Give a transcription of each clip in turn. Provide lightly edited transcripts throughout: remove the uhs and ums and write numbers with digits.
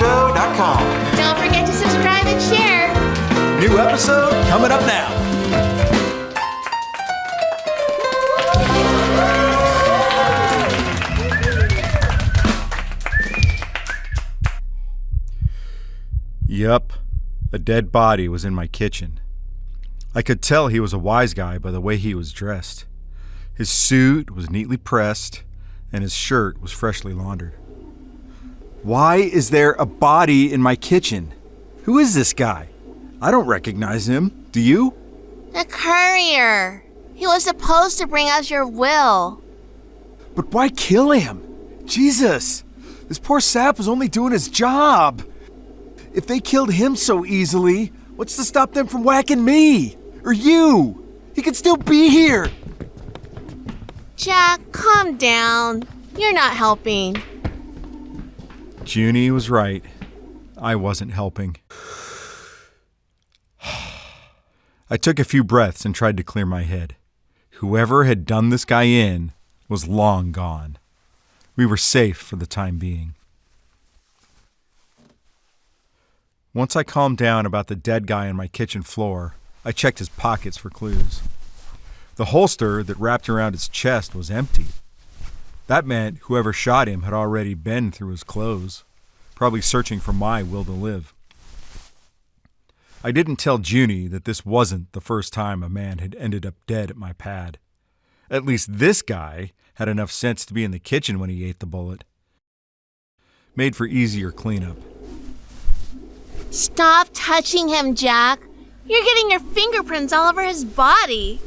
LeSabreShow.com. Don't forget to subscribe and share. New episode coming up now. Yup, a dead body was in my kitchen. I could tell he was a wise guy by the way he was dressed. His suit was neatly pressed, and his shirt was freshly laundered. Why is there a body in my kitchen? Who is this guy? I don't recognize him. Do you? The Courier. He was supposed to bring us your will. But why kill him? Jesus! This poor sap was only doing his job. If they killed him so easily, what's to stop them from whacking me? Or you? He could still be here. Jack, calm down. You're not helping. Junie was right. I wasn't helping. I took a few breaths and tried to clear my head. Whoever had done this guy in was long gone. We were safe for the time being. Once I calmed down about the dead guy on my kitchen floor, I checked his pockets for clues. The holster that wrapped around his chest was empty. That meant whoever shot him had already been through his clothes, probably searching for my will to live. I didn't tell Junie that this wasn't the first time a man had ended up dead at my pad. At least this guy had enough sense to be in the kitchen when he ate the bullet. Made for easier cleanup. Stop touching him, Jack. You're getting your fingerprints all over his body.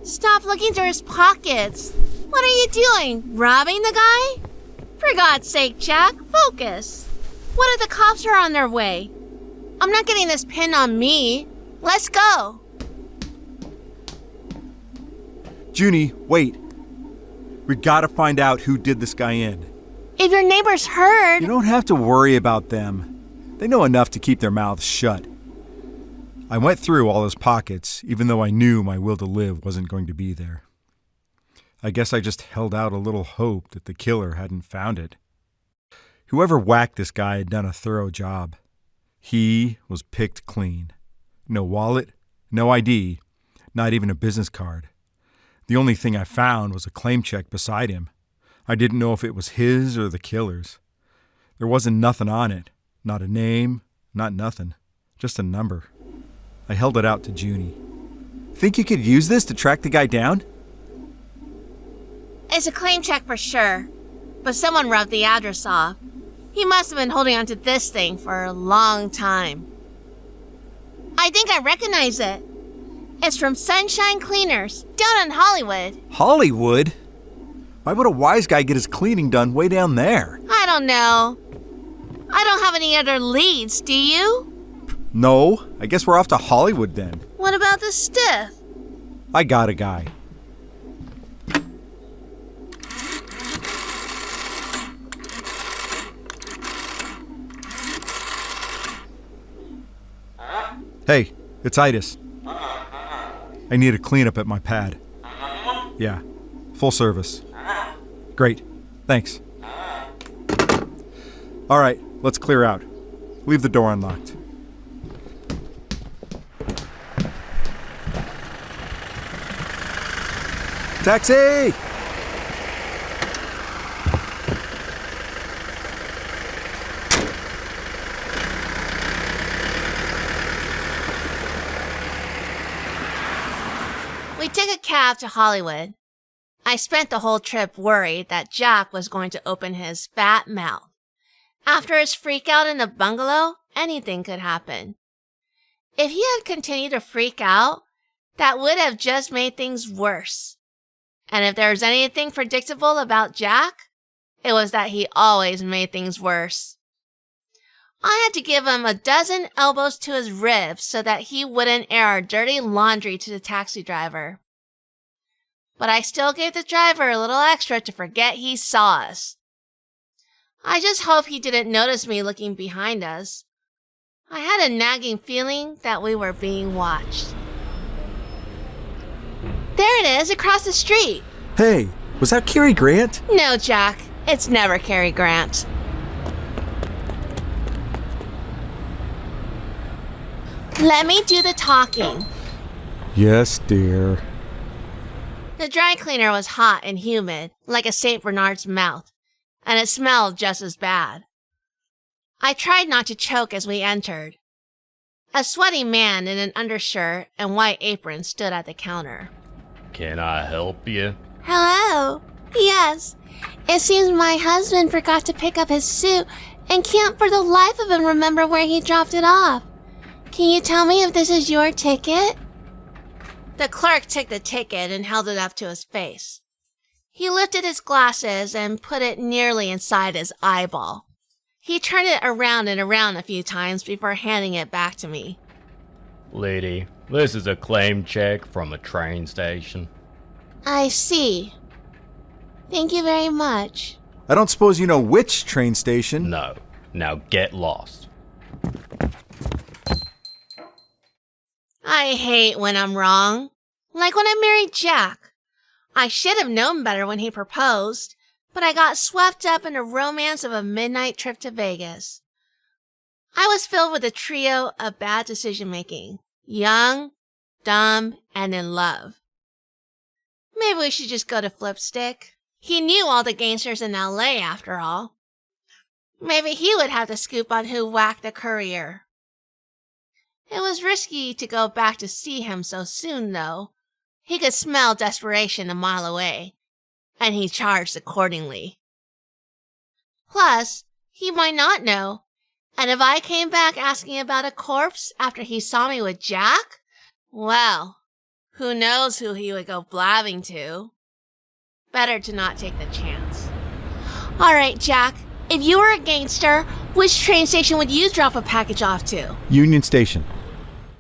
Stop looking through his pockets. What are you doing? Robbing the guy? For God's sake, Jack, focus. What if the cops are on their way? I'm not getting this pin on me. Let's go. Junie, wait. We gotta find out who did this guy in. If your neighbors heard... You don't have to worry about them. They know enough to keep their mouths shut. I went through all his pockets, even though I knew my will to live wasn't going to be there. I guess I just held out a little hope that the killer hadn't found it. Whoever whacked this guy had done a thorough job. He was picked clean. No wallet, no ID, not even a business card. The only thing I found was a claim check beside him. I didn't know if it was his or the killer's. There wasn't nothing on it. Not a name, not nothing. Just a number. I held it out to Junie. Think you could use this to track the guy down? It's a claim check for sure. But someone rubbed the address off. He must have been holding onto this thing for a long time. I think I recognize it. It's from Sunshine Cleaners, down in Hollywood. Hollywood? Why would a wise guy get his cleaning done way down there? I don't know. I don't have any other leads, do you? No, I guess we're off to Hollywood then. What about the stiff? I got a guy. Hey, it's Itis. I need a cleanup at my pad. Yeah, full service. Great, thanks. All right, let's clear out. Leave the door unlocked. Taxi! We took a cab to Hollywood. I spent the whole trip worried that Jack was going to open his fat mouth. After his freak out in the bungalow, anything could happen. If he had continued to freak out, that would have just made things worse. And if there was anything predictable about Jack, it was that he always made things worse. I had to give him a dozen elbows to his ribs so that he wouldn't air our dirty laundry to the taxi driver. But I still gave the driver a little extra to forget he saw us. I just hope he didn't notice me looking behind us. I had a nagging feeling that we were being watched. There it is, across the street. Hey, was that Cary Grant? No, Jack. It's never Cary Grant. Let me do the talking. Yes, dear. The dry cleaner was hot and humid, like a St. Bernard's mouth, and it smelled just as bad. I tried not to choke as we entered. A sweaty man in an undershirt and white apron stood at the counter. Can I help you? Hello? Yes. It seems my husband forgot to pick up his suit and can't for the life of him remember where he dropped it off. Can you tell me if this is your ticket? The clerk took the ticket and held it up to his face. He lifted his glasses and put it nearly inside his eyeball. He turned it around and around a few times before handing it back to me. Lady, this is a claim check from a train station. I see. Thank you very much. I don't suppose you know which train station? No. Now get lost. I hate when I'm wrong. Like when I married Jack. I should have known better when he proposed, but I got swept up in the romance of a midnight trip to Vegas. I was filled with a trio of bad decision-making. Young, dumb, and in love. Maybe we should just go to Flipstick. He knew all the gangsters in LA after all. Maybe he would have the scoop on who whacked the Courier. It was risky to go back to see him so soon, though. He could smell desperation a mile away, and he charged accordingly. Plus, he might not know, and if I came back asking about a corpse after he saw me with Jack, well, who knows who he would go blabbing to. Better to not take the chance. All right, Jack, if you were a gangster, which train station would you drop a package off to? Union Station.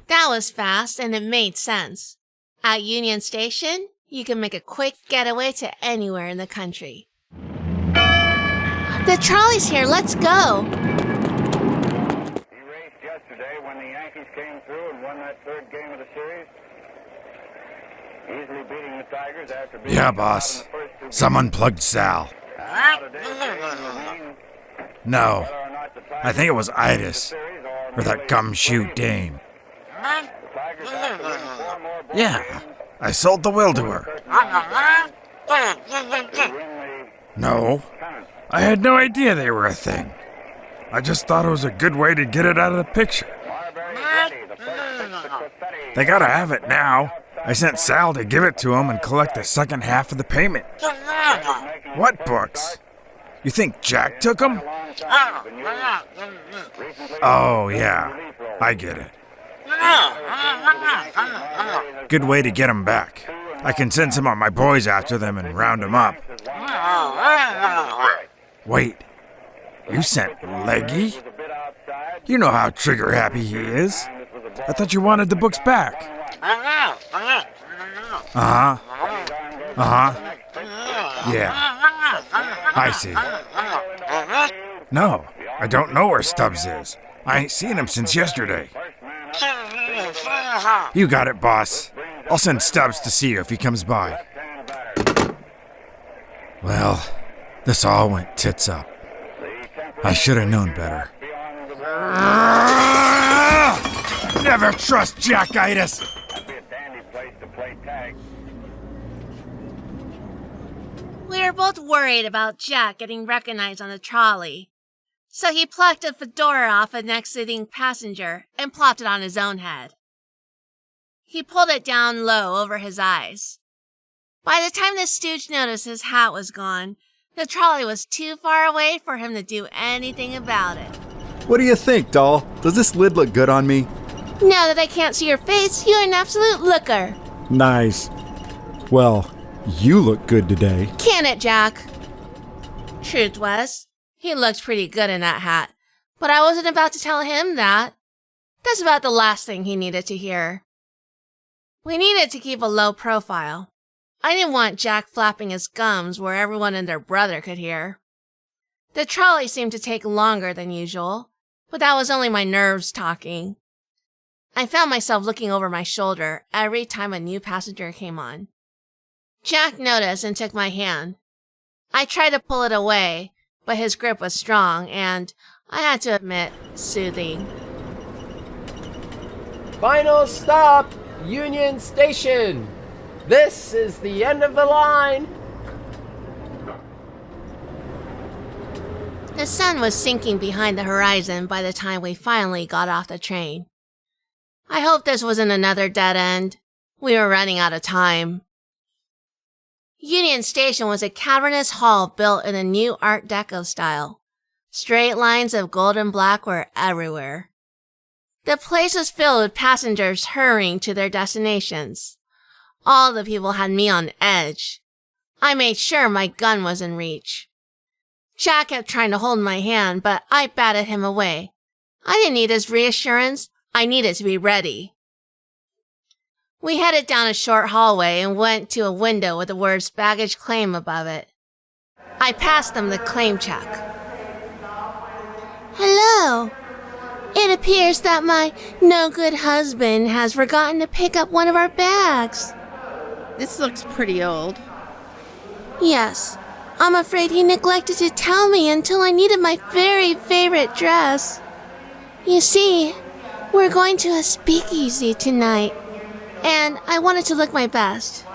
That was fast, and it made sense. At Union Station, you can make a quick getaway to anywhere in the country. The trolley's here, let's go! He raced yesterday when the Yankees came through and won that third game of the series. Easily beating the Tigers after being Yeah, boss. Some unplugged Sal. No, I think it was Itis, or that gumshoe dame. Yeah, I sold the will to her. No, I had no idea they were a thing. I just thought it was a good way to get it out of the picture. They gotta have it now. I sent Sal to give it to him and collect the second half of the payment. What books? You think Jack took them? Oh, yeah. I get it. Good way to get them back. I can send some of my boys after them and round them up. Wait. You sent Leggy? You know how trigger-happy he is. I thought you wanted the books back. Uh-huh. Uh-huh. Yeah. I see. No, I don't know where Stubbs is. I ain't seen him since yesterday. You got it, boss. I'll send Stubbs to see you if he comes by. Well, this all went tits up. I should have known better. Never trust Jack Itis. We were both worried about Jack getting recognized on the trolley. So he plucked a fedora off an next sitting passenger and plopped it on his own head. He pulled it down low over his eyes. By the time the stooge noticed his hat was gone, the trolley was too far away for him to do anything about it. What do you think, doll? Does this lid look good on me? Now that I can't see your face, you're an absolute looker. Nice. Well, you look good today. Can it, Jack? Truth was, he looked pretty good in that hat, but I wasn't about to tell him that. That's about the last thing he needed to hear. We needed to keep a low profile. I didn't want Jack flapping his gums where everyone and their brother could hear. The trolley seemed to take longer than usual, but that was only my nerves talking. I found myself looking over my shoulder every time a new passenger came on. Jack noticed and took my hand. I tried to pull it away, but his grip was strong and, I had to admit, soothing. Final stop, Union Station. This is the end of the line. The sun was sinking behind the horizon by the time we finally got off the train. I hope this wasn't another dead end. We were running out of time. Union Station was a cavernous hall built in a new Art Deco style. Straight lines of gold and black were everywhere. The place was filled with passengers hurrying to their destinations. All the people had me on edge. I made sure my gun was in reach. Jack kept trying to hold my hand, but I batted him away. I didn't need his reassurance. I needed to be ready. We headed down a short hallway and went to a window with the words baggage claim above it. I passed them the claim check. Hello. It appears that my no-good husband has forgotten to pick up one of our bags. This looks pretty old. Yes. I'm afraid he neglected to tell me until I needed my very favorite dress. You see, we're going to a speakeasy tonight, and I wanted to look my best.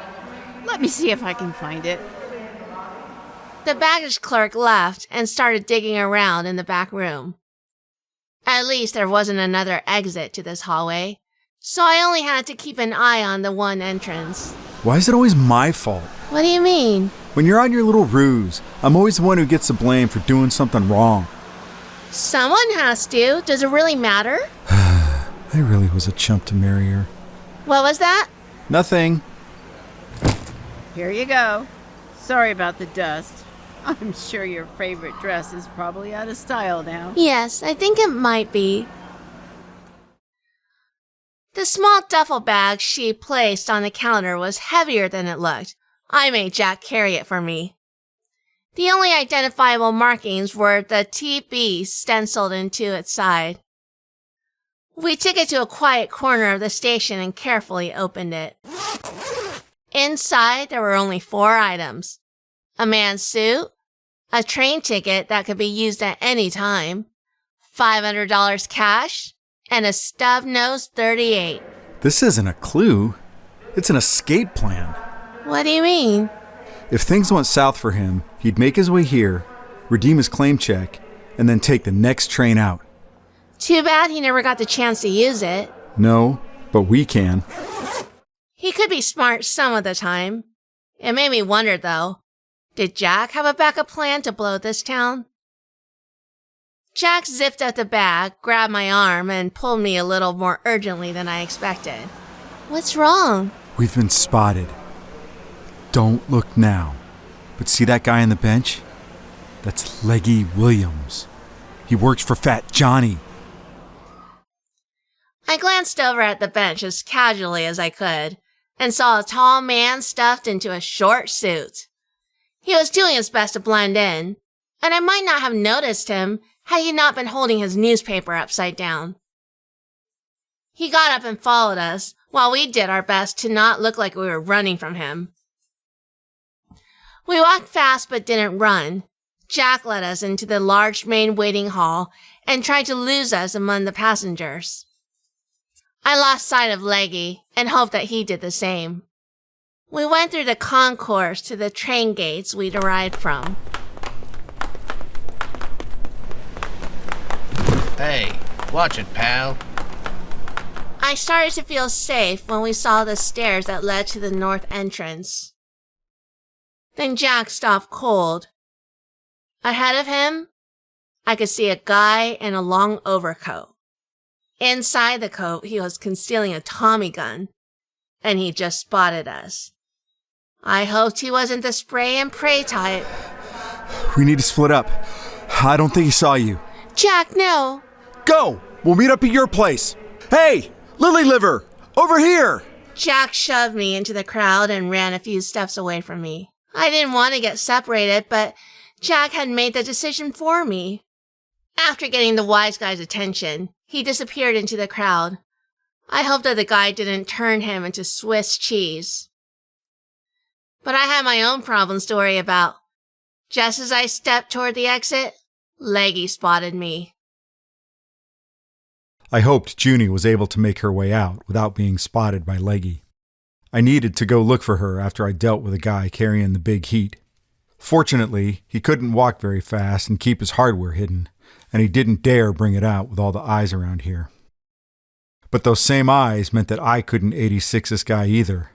Let me see if I can find it. The baggage clerk left and started digging around in the back room. At least there wasn't another exit to this hallway, so I only had to keep an eye on the one entrance. Why is it always my fault? What do you mean? When you're on your little ruse, I'm always the one who gets the blame for doing something wrong. Someone has to. Does it really matter? I really was a chump to marry her. What was that? Nothing. Here you go. Sorry about the dust. I'm sure your favorite dress is probably out of style now. Yes, I think it might be. The small duffel bag she placed on the counter was heavier than it looked. I made Jack carry it for me. The only identifiable markings were the TB stenciled into its side. We took it to a quiet corner of the station and carefully opened it. Inside, there were only 4 items. A man's suit, a train ticket that could be used at any time, $500 cash, and a stub-nosed .38. This isn't a clue. It's an escape plan. What do you mean? If things went south for him, he'd make his way here, redeem his claim check, and then take the next train out. Too bad he never got the chance to use it. No, but we can. He could be smart some of the time. It made me wonder, though. Did Jack have a backup plan to blow this town? Jack zipped up the bag, grabbed my arm, and pulled me a little more urgently than I expected. What's wrong? We've been spotted. Don't look now. But see that guy on the bench? That's Leggy Williams. He works for Fat Johnny. I glanced over at the bench as casually as I could and saw a tall man stuffed into a short suit. He was doing his best to blend in, and I might not have noticed him had he not been holding his newspaper upside down. He got up and followed us while we did our best to not look like we were running from him. We walked fast but didn't run. Jack led us into the large main waiting hall and tried to lose us among the passengers. I lost sight of Leggy and hoped that he did the same. We went through the concourse to the train gates we'd arrived from. Hey, watch it, pal. I started to feel safe when we saw the stairs that led to the north entrance. Then Jack stopped cold. Ahead of him, I could see a guy in a long overcoat. Inside the coat, he was concealing a Tommy gun, and he just spotted us. I hoped he wasn't the spray and pray type. We need to split up. I don't think he saw you. Jack, no. Go! We'll meet up at your place. Hey, Lily Liver, over here! Jack shoved me into the crowd and ran a few steps away from me. I didn't want to get separated, but Jack had made the decision for me. After getting the wise guy's attention, he disappeared into the crowd. I hoped that the guy didn't turn him into Swiss cheese. But I had my own problems to worry about. Just as I stepped toward the exit, Leggy spotted me. I hoped Junie was able to make her way out without being spotted by Leggy. I needed to go look for her after I dealt with a guy carrying the big heat. Fortunately, he couldn't walk very fast and keep his hardware hidden, and he didn't dare bring it out with all the eyes around here. But those same eyes meant that I couldn't 86 this guy either.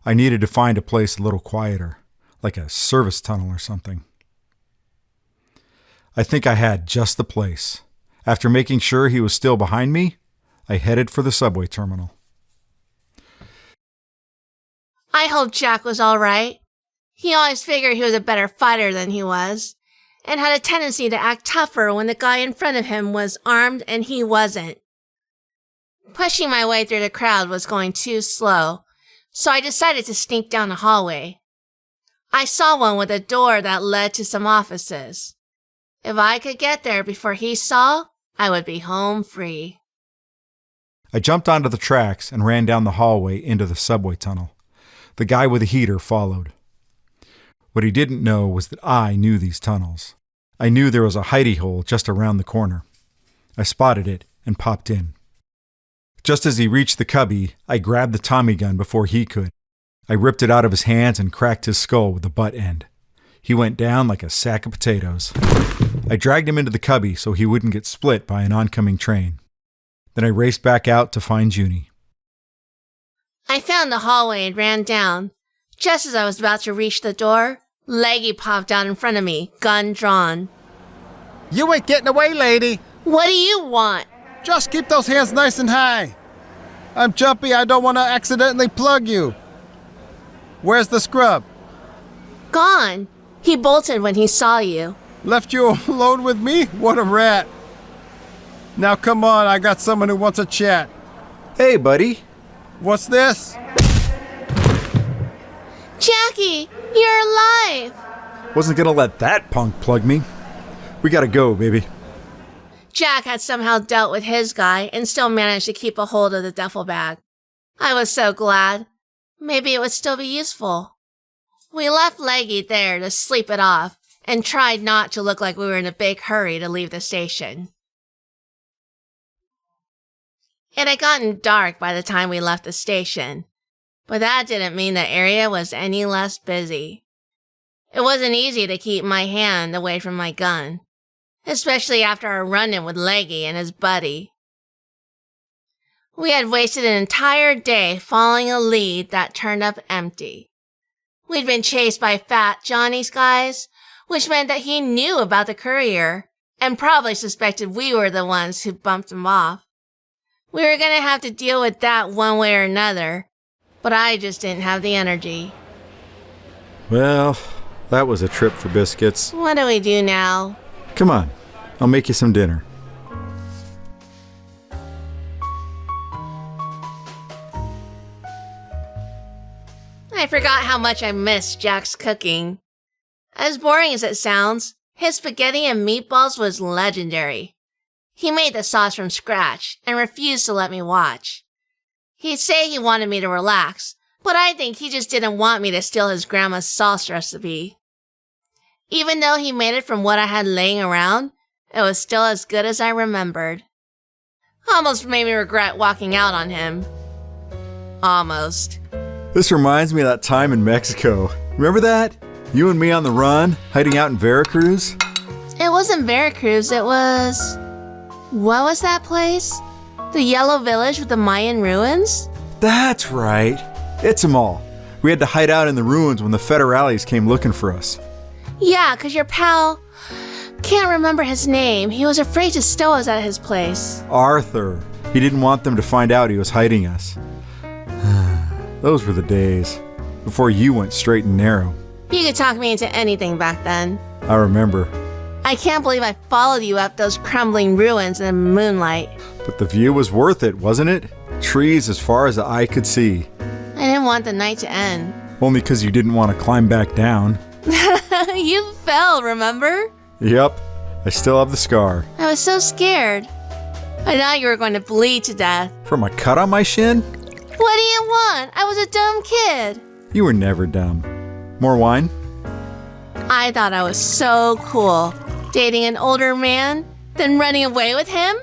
I needed to find a place a little quieter, like a service tunnel or something. I think I had just the place. After making sure he was still behind me, I headed for the subway terminal. I hope Jack was all right. He always figured he was a better fighter than he was, and had a tendency to act tougher when the guy in front of him was armed and he wasn't. Pushing my way through the crowd was going too slow, so I decided to sneak down the hallway. I saw one with a door that led to some offices. If I could get there before he saw, I would be home free. I jumped onto the tracks and ran down the hallway into the subway tunnel. The guy with the heater followed. What he didn't know was that I knew these tunnels. I knew there was a hidey hole just around the corner. I spotted it and popped in. Just as he reached the cubby, I grabbed the Tommy gun before he could. I ripped it out of his hands and cracked his skull with the butt end. He went down like a sack of potatoes. I dragged him into the cubby so he wouldn't get split by an oncoming train. Then I raced back out to find Junie. I found the hallway and ran down. Just as I was about to reach the door, Leggy popped out in front of me, gun drawn. You ain't getting away, lady. What do you want? Just keep those hands nice and high. I'm jumpy. I don't want to accidentally plug you. Where's the scrub? Gone. He bolted when he saw you. Left you alone with me? What a rat. Now come on, I got someone who wants a chat. Hey, buddy. What's this? Jackie, you're alive! Wasn't gonna let that punk plug me. We gotta go, baby. Jack had somehow dealt with his guy and still managed to keep a hold of the duffel bag. I was so glad. Maybe it would still be useful. We left Leggy there to sleep it off and tried not to look like we were in a big hurry to leave the station. It had gotten dark by the time we left the station, but that didn't mean the area was any less busy. It wasn't easy to keep my hand away from my gun, especially after our run-in with Leggy and his buddy. We had wasted an entire day following a lead that turned up empty. We'd been chased by Fat Johnny's guys, which meant that he knew about the Courier and probably suspected we were the ones who bumped him off. We were going to have to deal with that one way or another, but I just didn't have the energy. Well, that was a trip for biscuits. What do we do now? Come on, I'll make you some dinner. I forgot how much I missed Jack's cooking. As boring as it sounds, his spaghetti and meatballs was legendary. He made the sauce from scratch and refused to let me watch. He'd say he wanted me to relax, but I think he just didn't want me to steal his grandma's sauce recipe. Even though he made it from what I had laying around, it was still as good as I remembered. Almost made me regret walking out on him. Almost. This reminds me of that time in Mexico. Remember that? You and me on the run, hiding out in Veracruz? It wasn't Veracruz, it was... What was that place? The yellow village with the Mayan ruins? That's right. It's 'em all. We had to hide out in the ruins when the federales came looking for us. Yeah, 'cause your pal... Can't remember his name. He was afraid to stow us at his place. Arthur. He didn't want them to find out he was hiding us. Those were the days. Before you went straight and narrow. You could talk me into anything back then. I remember. I can't believe I followed you up those crumbling ruins in the moonlight. But the view was worth it, wasn't it? Trees as far as the eye could see. I didn't want the night to end. Only because you didn't want to climb back down. You fell, remember? Yep. I still have the scar. I was so scared. I thought you were going to bleed to death. From a cut on my shin? What do you want? I was a dumb kid. You were never dumb. More wine? I thought I was so cool. Dating an older man, then running away with him?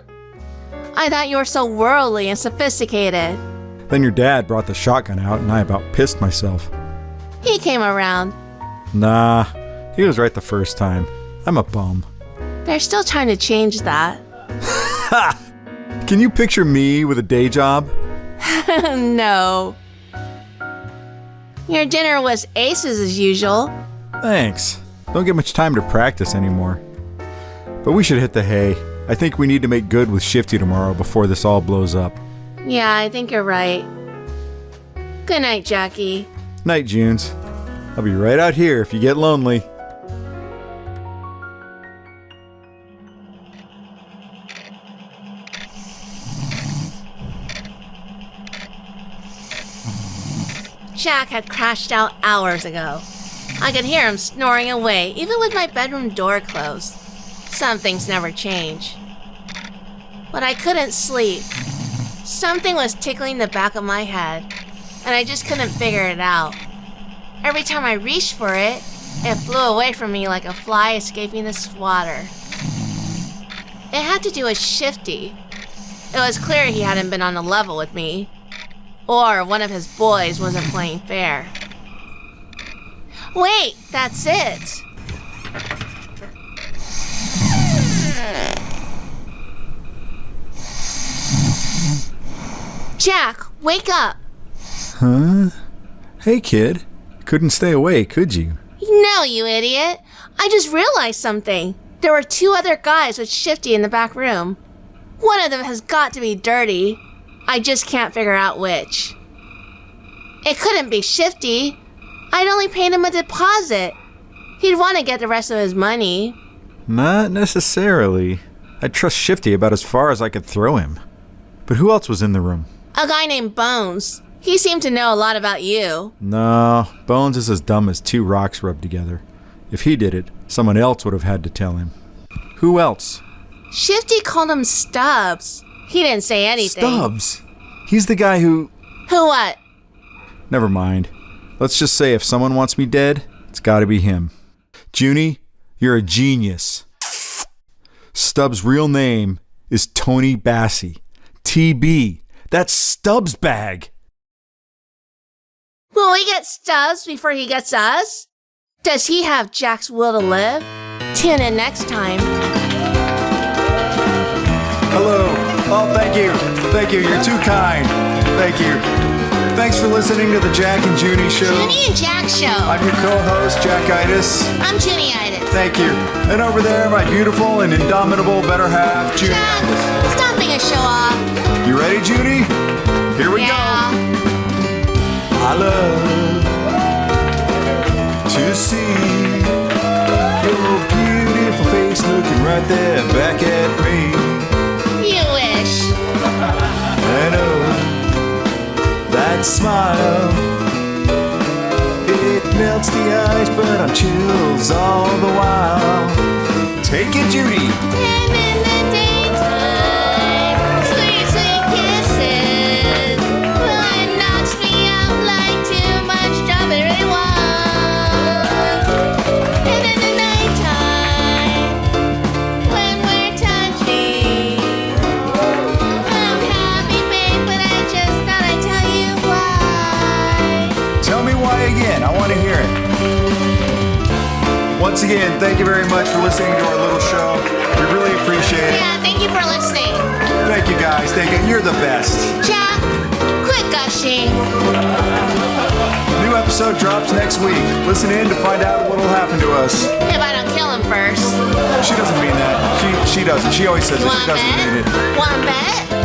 I thought you were so worldly and sophisticated. Then your dad brought the shotgun out and I about pissed myself. He came around. Nah, he was right the first time. I'm a bum. They're still trying to change that. Ha! Can you picture me with a day job? No. Your dinner was aces as usual. Thanks. Don't get much time to practice anymore. But we should hit the hay. I think we need to make good with Shifty tomorrow before this all blows up. Yeah, I think you're right. Good night, Jackie. Night, Junes. I'll be right out here if you get lonely. Jack had crashed out hours ago. I could hear him snoring away, even with my bedroom door closed. Some things never change. But I couldn't sleep. Something was tickling the back of my head, and I just couldn't figure it out. Every time I reached for it, it flew away from me like a fly escaping the swatter. It had to do with Shifty. It was clear he hadn't been on a level with me, or one of his boys wasn't playing fair. Wait, that's it! Jack, wake up! Huh? Hey, kid. Couldn't stay awake, could you? No, you idiot. I just realized something. There were 2 other guys with Shifty in the back room. One of them has got to be dirty. I just can't figure out which. It couldn't be Shifty. I'd only paid him a deposit. He'd want to get the rest of his money. Not necessarily. I'd trust Shifty about as far as I could throw him. But who else was in the room? A guy named Bones. He seemed to know a lot about you. No, Bones is as dumb as 2 rocks rubbed together. If he did it, someone else would have had to tell him. Who else? Shifty called him Stubbs. He didn't say anything. Stubbs? He's the guy who... Who what? Never mind. Let's just say if someone wants me dead, it's gotta be him. Junie, you're a genius. Stubbs' real name is Tony Bassie. TB. That's Stubbs' bag. Will we get Stubbs before he gets us? Does he have Jack's will to live? Tune in next time. Hello. Oh, thank you. Thank you. You're too kind. Thank you. Thanks for listening to the Jack and Junie Show. Junie and Jack Show. I'm your co-host, Jack Itis. I'm Junie Itis. Thank you. And over there, my beautiful and indomitable better half, Junie. Jack, stop being a show-off. You ready, Junie? Here we go. I love to see your beautiful face looking right there back at me. You wish. I know that smile, it melts the ice, but I'm chills all the while. Take it, Junie. And in the daytime, sweet, sweet kisses. Well, it knocks me out like too much strawberry wine. And in the nighttime, when we're touching, I'm happy, babe, but I just thought I'd tell you why. Tell me why again. I want to hear it. Once again, thank you very much for listening to our little show. We really appreciate it. Yeah, thank you for listening. Thank you, guys. Thank you. You're the best. Jack, quit gushing. New episode drops next week. Listen in to find out what will happen to us. If I don't kill him first. She doesn't mean that. She doesn't. She always says You that. She want doesn't mean bet? it. Want bet?